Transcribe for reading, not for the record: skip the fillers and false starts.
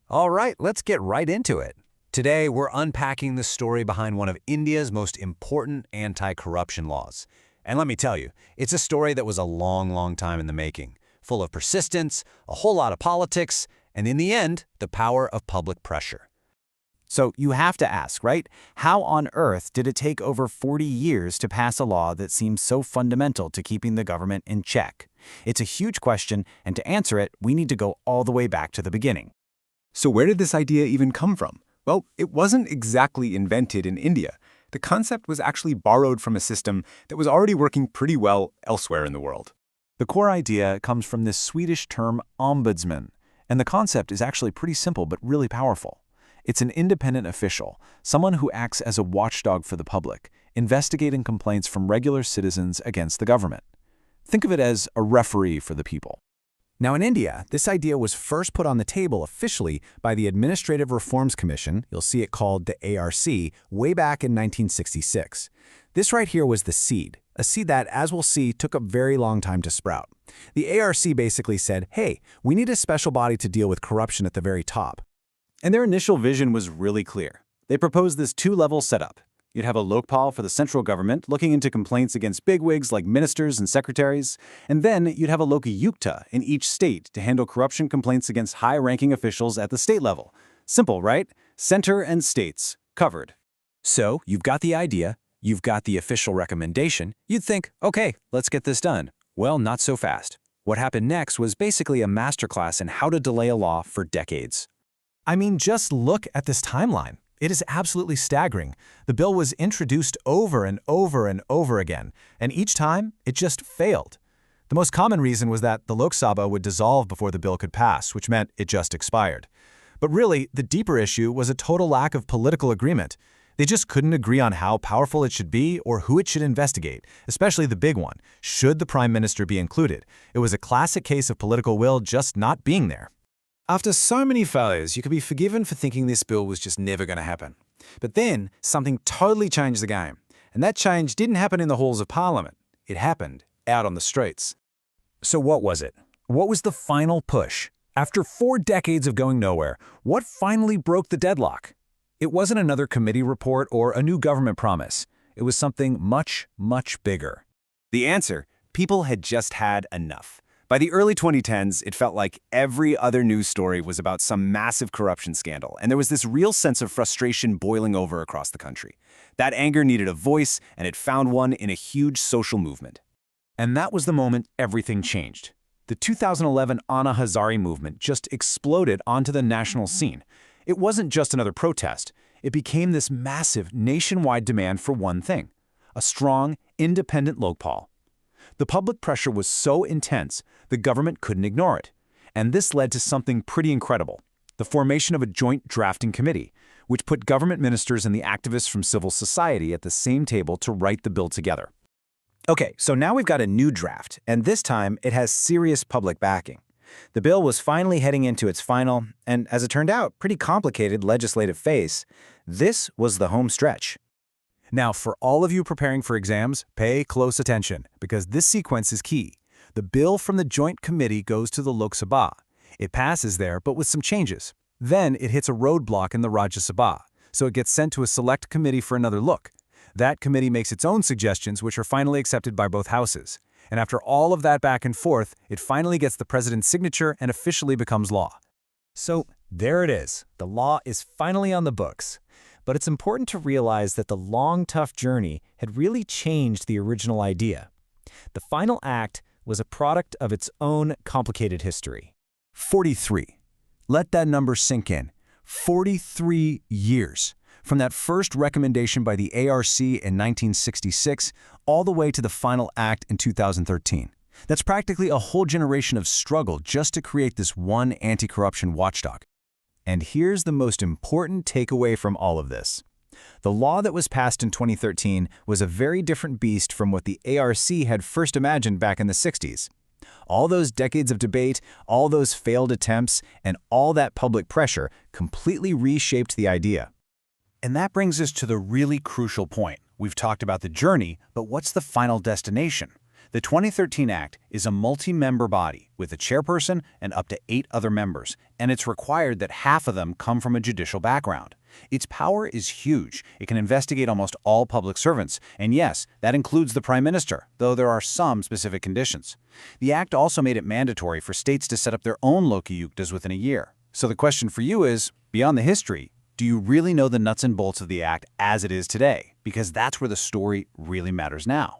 All right, let's get right into it. Today, we're unpacking the story behind one of India's most important anti-corruption laws. And let me tell you, it's a story that was a long time in the making, full of persistence, a whole lot of politics, and in the end, the power of public pressure. So you have to ask, right? How on earth did it take over 40 years to pass a law that seems so fundamental to keeping the government in check? It's a huge question, and to answer it, we need to go all the way back to the beginning. So where did this idea even come from? Well, it wasn't exactly invented in India. The concept was actually borrowed from a system that was already working pretty well elsewhere in the world. The core idea comes from this Swedish term ombudsman, and the concept is actually pretty simple but really powerful. It's an independent official, someone who acts as a watchdog for the public, investigating complaints from regular citizens against the government. Think of it as a referee for the people. Now in India, this idea was first put on the table officially by the Administrative Reforms Commission, you'll see it called the ARC, way back in 1966. This right here was the seed, a seed that, as we'll see, took a very long time to sprout. The ARC basically said, hey, we need a special body to deal with corruption at the very top. And their initial vision was really clear. They proposed this two-level setup. You'd have a Lokpal for the central government looking into complaints against bigwigs like ministers and secretaries, and then you'd have a Lokayukta in each state to handle corruption complaints against high-ranking officials at the state level. Simple, right? Center and states, covered. So you've got the idea, you've got the official recommendation, you'd think, okay, let's get this done. Well, not so fast. What happened next was basically a masterclass in how to delay a law for decades. I mean, just look at this timeline. It is absolutely staggering. The bill was introduced over and over again, and each time it just failed. The most common reason was that the Lok Sabha would dissolve before the bill could pass, which meant it just expired. But really, the deeper issue was a total lack of political agreement. They just couldn't agree on how powerful it should be or who it should investigate, especially the big one. Should the Prime Minister be included? It was a classic case of political will just not being there. After so many failures, you could be forgiven for thinking this bill was just never going to happen. But then, something totally changed the game. And that change didn't happen in the halls of Parliament. It happened out on the streets. So what was it? What was the final push? After 4 decades of going nowhere, what finally broke the deadlock? It wasn't another committee report or a new government promise. It was something much bigger. The answer: people had just had enough. By the early 2010s, it felt like every other news story was about some massive corruption scandal, and there was this real sense of frustration boiling over across the country. That anger needed a voice, and it found one in a huge social movement. And that was the moment everything changed. The 2011 Anna Hazare movement just exploded onto the national scene. It wasn't just another protest. It became this massive nationwide demand for one thing: a strong, independent Lokpal. The public pressure was so intense, the government couldn't ignore it. And this led to something pretty incredible: the formation of a joint drafting committee, which put government ministers and the activists from civil society at the same table to write the bill together. Okay, so now we've got a new draft, and this time it has serious public backing. The bill was finally heading into its final, and as it turned out, pretty complicated legislative phase. This was the home stretch. Now, for all of you preparing for exams, pay close attention, because this sequence is key. The bill from the Joint Committee goes to the Lok Sabha. It passes there, but with some changes. Then it hits a roadblock in the Rajya Sabha, so it gets sent to a select committee for another look. That committee makes its own suggestions, which are finally accepted by both houses. And after all of that back and forth, it finally gets the president's signature and officially becomes law. So there it is. The law is finally on the books. But it's important to realize that the long, tough journey had really changed the original idea. The final act was a product of its own complicated history. 43. Let that number sink in. 43 years. From that first recommendation by the ARC in 1966 all the way to the final act in 2013. That's practically a whole generation of struggle just to create this one anti-corruption watchdog. And here's the most important takeaway from all of this. The law that was passed in 2013 was a very different beast from what the ARC had first imagined back in the 60s. All those decades of debate, all those failed attempts, and all that public pressure completely reshaped the idea. And that brings us to the really crucial point. We've talked about the journey, but what's the final destination? The 2013 Act is a multi-member body with a chairperson and up to 8 other members, and it's required that half of them come from a judicial background. Its power is huge. It can investigate almost all public servants, and yes, that includes the Prime Minister, though there are some specific conditions. The Act also made it mandatory for states to set up their own Lokayuktas within a year. So the question for you is, beyond the history, do you really know the nuts and bolts of the Act as it is today? Because that's where the story really matters now.